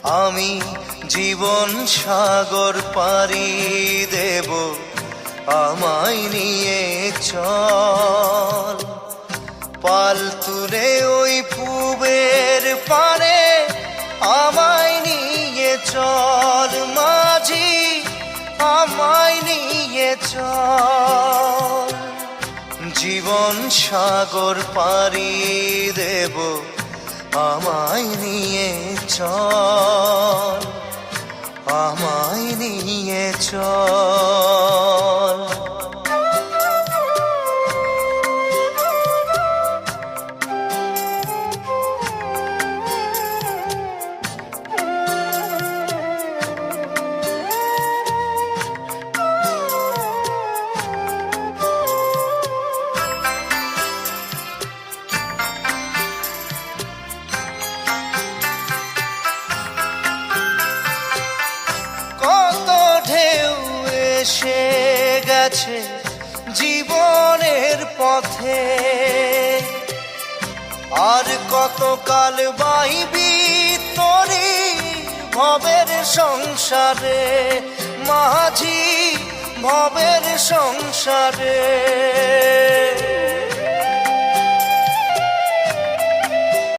আমি জীবন সাগর পাড়ি দেব, আমায় নিয়ে চল। পাল তুলে ওই পুবের পারে আমায় নিয়ে চল, মাঝি আমায় নিয়ে চল। জীবন সাগর পাড়ি দেব, আমায় নিয়ে চল, আমায় নিয়ে চল। এসে গেছে জীবনের পথে, আর কতকাল বাইবি তোরি ভবের সংসারে, মাঝি ভবের সংসারে।